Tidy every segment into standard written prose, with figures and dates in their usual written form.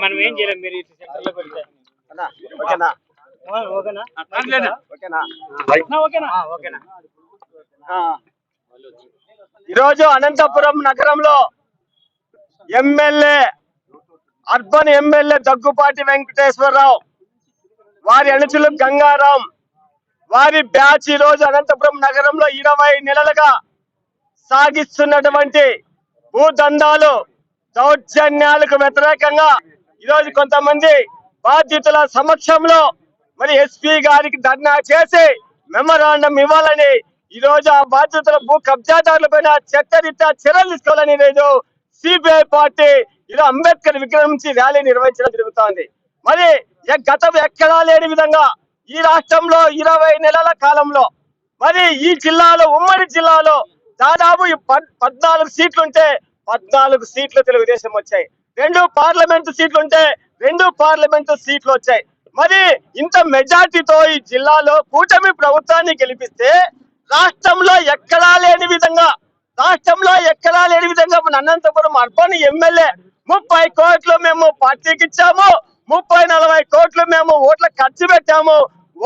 మనం ఏం చేయలేం. మీరు సెంటర్లోకి వెళ్తే ఈరోజు అనంతపురం నగరంలో MLA urban MLA Daggubati Venkateswararao వారి అనుచులు గంగారాం వారి బ్యాచ్ ఈ రోజు అనంతపురం నగరంలో 20 నెలలుగా సాగిస్తున్నటువంటి భూదందాలు దౌర్జన్యాలకు వ్యతిరేకంగా ఈరోజు కొంతమంది బాధితుల సమక్షంలో మరి ఎస్పీ గారికి ధర్నా చేసి మెమరాండం ఇవ్వాలని ఈరోజు ఆ బాధితుల భూ కబ్జాదారుల పైన చట్టరీత్యా చర్యలు తీసుకోవాలని ఈరోజు సిపిఐ పార్టీ ఈరోజు అంబేద్కర్ విగ్రహం నుంచి ర్యాలీ నిర్వహించడం జరుగుతోంది. మరి గతం ఎక్కడా లేని విధంగా ఈ రాష్ట్రంలో 20 నెలల కాలంలో మరి ఈ జిల్లాలో ఉమ్మడి జిల్లాలో దాదాపు 14 సీట్లుంటే 14 సీట్లు తెలుగుదేశం వచ్చాయి. 2 పార్లమెంటు సీట్లుంటే 2 పార్లమెంటు సీట్లు వచ్చాయి. మరి ఇంత మెజార్టీతో ఈ జిల్లాలో కూటమి ప్రభుత్వాన్ని గెలిపిస్తే రాష్ట్రంలో ఎక్కడా లేని విధంగా మన అనంతపురం అర్బన్ ఎమ్మెల్యే 30 కోట్లు మేము పార్టీకి ఇచ్చాము, 30-40 కోట్లు మేము ఓట్లకు ఖర్చు పెట్టాము,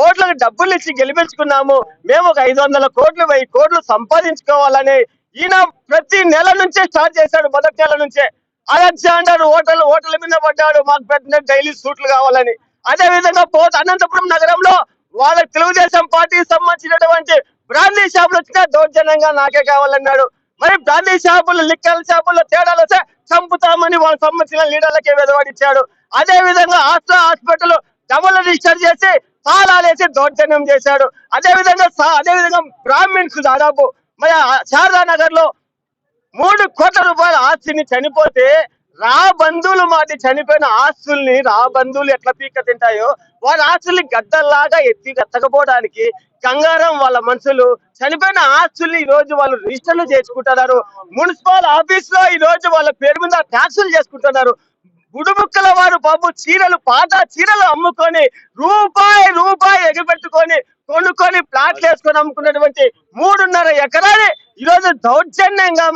ఓట్లకు డబ్బులు ఇచ్చి గెలిపించుకున్నాము, మేము ఒక 500 కోట్లు 1000 కోట్లు సంపాదించుకోవాలని ఈయన ప్రతి నెల నుంచే స్టార్ట్ చేశాడు. మొదటి నెల నుంచే అలెగ్జాండర్ ఓటల మీద పడ్డాడు, మాకు పెట్టిన డైలీ సూట్లు కావాలని. అదే విధంగా అనంతపురం నగరంలో వాళ్ళ తెలుగుదేశం పార్టీకి సంబంధించినటువంటి బ్రాందీ షాపులు వచ్చినా దౌర్జన్యంగా నాకే కావాలన్నాడు. మరి బ్రాందీ షాపులు లిక్కర్ షాపుల్లో తేడాలు వస్తే చంపుతామని వాళ్ళకి సంబంధించిన లీడర్లకే వెదవాడిచ్చాడు. అదే విధంగా హాస్పిటల్ డబుల్ రిజిస్టర్ చేసి తాళాలేసి దౌర్జన్యం చేశాడు. అదే విధంగా బ్రాహ్మిన్స్ దాదాపు మరి శారదా నగర్ లో 3 కోట్ల రూపాయల ఆస్తిని చనిపోతే బంధువులు మాది చనిపోయిన ఆస్తుల్ని బంధువులు ఎట్లా పీక తింటాయో వాళ్ళ ఆస్తుల్ని గద్దల్లాగా ఎత్తి గత్తకపోవడానికి గంగారం వాళ్ళ మనుషులు చనిపోయిన ఆస్తుల్ని ఈ రోజు వాళ్ళు రిజిస్టర్లు చేసుకుంటున్నారు. మున్సిపల్ ఆఫీస్ లో ఈ రోజు వాళ్ళ పేరు మీద ట్యాక్సులు చేసుకుంటున్నారు. గుడుముక్కల వారు బాబు పాత చీరలు అమ్ముకొని రూపాయి ఎగబెట్టుకొని కొనుక్కొని ప్లాట్లు వేసుకొని అమ్ముకున్నటువంటి 3.5 ఎకరాలు ఈరోజు దౌర్జన్యంగా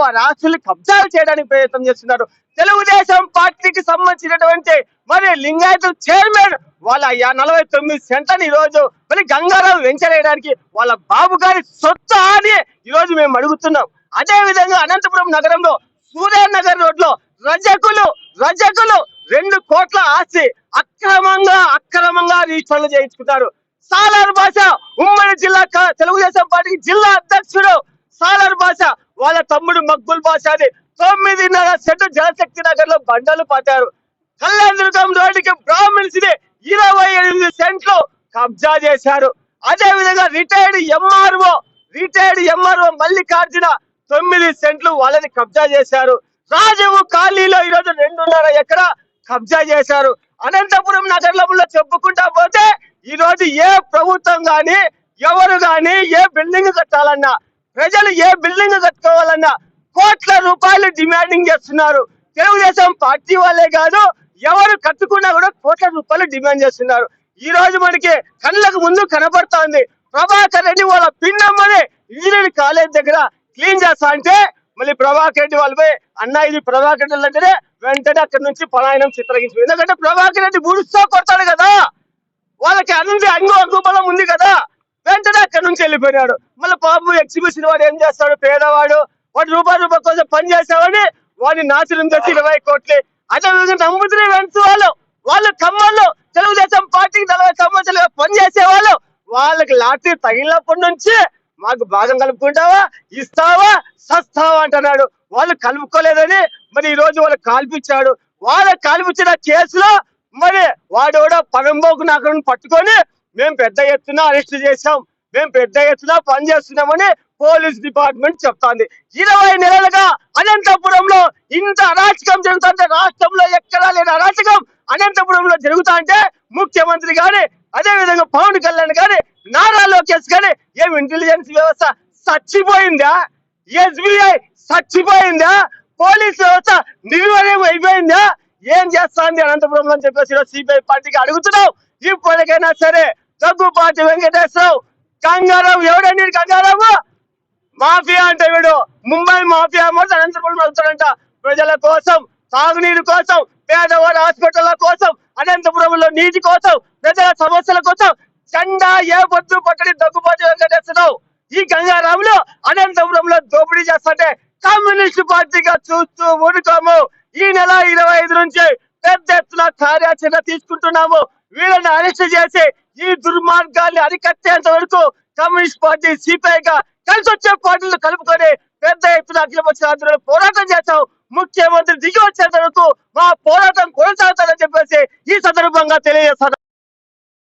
వారి ఆస్తుల్ని కబ్జాలు చేయడానికి ప్రయత్నం చేస్తున్నారు. తెలుగుదేశం పార్టీకి సంబంధించినటువంటి మరి లింగాయతుల చైర్మన్ వాళ్ళ 49 సెంట్లని ఈ రోజు మరి గంగారావు వెంచర్ వేయడానికి వాళ్ళ బాబు గారి సొత్తు అని ఈ రోజు మేము అడుగుతున్నాం. అదే విధంగా అనంతపురం నగరంలో సూర్యనగర్ రోడ్ లో రజకులు 2 కోట్ల ఆస్తి అక్రమంగా రిజిస్టర్లు చేయించుకుంటారు. సాలార్ భాష ఉమ్మడి జిల్లా తెలుగుదేశం పార్టీకి జిల్లా అధ్యక్షుడు సాలార్ భాష వాళ్ళ తమ్ముడు మక్బుల్ భాష అని 9.5 సెంట్లు జలశక్తి నగర్ లో బండలు పాతారు. కళ్యాణదుర్గం రోడ్డుకి బ్రాహ్మిన్స్ 28 సెంట్లు కబ్జా చేశారు. అదే విధంగా రిటైర్డ్ ఎంఆర్ఓ మల్లికార్జున 9 సెంట్లు వాళ్ళని కబ్జా చేశారు. రాజీవ్ కాలనీలో ఈరోజు 2.5 ఎకరా కబ్జా చేశారు. అనంతపురం నగరంలో చెప్పుకుంటా పోతే ఈ రోజు ఏ ప్రభుత్వం గాని ఎవరు గాని ఏ బిల్డింగ్ కట్టాలన్నా ప్రజలు ఏ బిల్డింగ్ కట్టుకోవాలన్నా కోట్ల రూపాయలు డిమాండింగ్ చేస్తున్నారు. తెలుగుదేశం పార్టీ వాళ్ళే కాదు ఎవరు కట్టుకున్నా కూడా కోట్ల రూపాయలు డిమాండ్ చేస్తున్నారు. ఈ రోజు మనకి కళ్ళకు ముందు కనబడుతోంది. ప్రభాకర్ రెడ్డి వాళ్ళ పిన్నమ్మని ఇంజనీరింగ్ కాలేజ్ దగ్గర క్లీన్ చేస్తా అంటే మళ్ళీ ప్రభాకర్ రెడ్డి వాళ్ళపై అన్న ఇది ప్రభాకర్ రెడ్డి అంటేనే వెంటనే అక్కడి నుంచి పలాయనం చిత్రగించు. ఎందుకంటే ప్రభాకర్ రెడ్డి బుడుస్తో కొడతాడు కదా, వాళ్ళకి అంగుబలం ఉంది కదా, వెంటనే అక్కడి నుంచి వెళ్ళిపోయినాడు. మళ్ళీ పాపం ఎగ్జిబిషన్ వాడు ఏం చేస్తాడు, పేదవాడు వాడు రూపాయి కోసం పని చేసేవాడిని వాడిని నాశనం చేసి 20 కోట్లు. అదే విధంగా నమ్ముతున్న వెంట వాళ్ళు ఖమ్మంలో తెలుగుదేశం పార్టీకి 40 సంవత్సరాలుగా పనిచేసేవాళ్ళు వాళ్ళకి లాటరీ తగిలినప్పటి నుంచి మాకు భాగం కలుపుకుంటావా, ఇస్తావా, సస్తావా అంటున్నాడు. వాళ్ళు కలుపుకోలేదని మరి ఈ రోజు వాళ్ళకి కాల్పించాడు. వాళ్ళకి కాల్పించిన కేసులో మరి వాడు కూడా పరంబోకు నాకుని పట్టుకొని మేము పెద్ద ఎత్తున అరెస్ట్ చేశాం, మేము పెద్ద ఎత్తున పనిచేస్తున్నామని పోలీస్ డిపార్ట్మెంట్ చెప్తాంది. 20 నెలలుగా అనంతపురంలో ఇంత అరాచకం జరుగుతుంటే రాష్ట్రంలో ఎక్కడా లేని అరాచకం అనంతపురంలో జరుగుతా అంటే ముఖ్యమంత్రి గాని అదే విధంగా పవన్ కళ్యాణ్ గాని నారా లోకేష్ గాని ఏం ఇంటెలిజెన్స్ వ్యవస్థ చచ్చిపోయిందా, ఎస్బీఐ చచ్చిపోయిందా, పోలీస్ వ్యవస్థ నిర్వీర్యం అయిపోయిందా, ఏం చేస్తాంది అనంతపురంలో అని చెప్పేసి సిపిఐ పార్టీకి అడుగుతున్నాం. ఇప్పటికైనా సరే దగ్గుపాటి వెంకటేశ్వరరావు గంగారావు ఎవడండి, గంగారావు మాఫియా అంటే వీడు ముంబై మాఫియా మొత్తం అనంతపురం వెళ్తాడంట. ప్రజల కోసం, తాగునీరు కోసం, పేదవాడి హాస్పిటళ్ల కోసం, అనంతపురంలో నీటి కోసం, ప్రజల సమస్యల కోసం జెండా ఏ పొద్దు పట్టడి దగ్గుబాటు వెంకటేశ్వరరావు ఈ గంగారాంలో అనంతపురంలో దోపిడీ చేస్తుంటే కమ్యూనిస్ట్ పార్టీగా చూస్తూ ఊరుకోము. ఈ నెల 25 నుంచి పెద్ద ఎత్తున కార్యాచరణ తీసుకుంటున్నాము. వీళ్ళని అరెస్ట్ చేసి ఈ దుర్మార్గాన్ని అరికట్టేంత వరకు కమ్యూనిస్ట్ పార్టీ సిపిఐగా కలిసి వచ్చే పార్టీలు కలుపుకొని పెద్ద ఎత్తున అఖిలపక్ష ఆధ్వర్యంలో పోరాటం చేస్తాం. ముఖ్యమంత్రి దిగి వచ్చేంత వరకు మా పోరాటం కొనసాగుతారని చెప్పేసి ఈ సందర్భంగా తెలియజేస్తారు.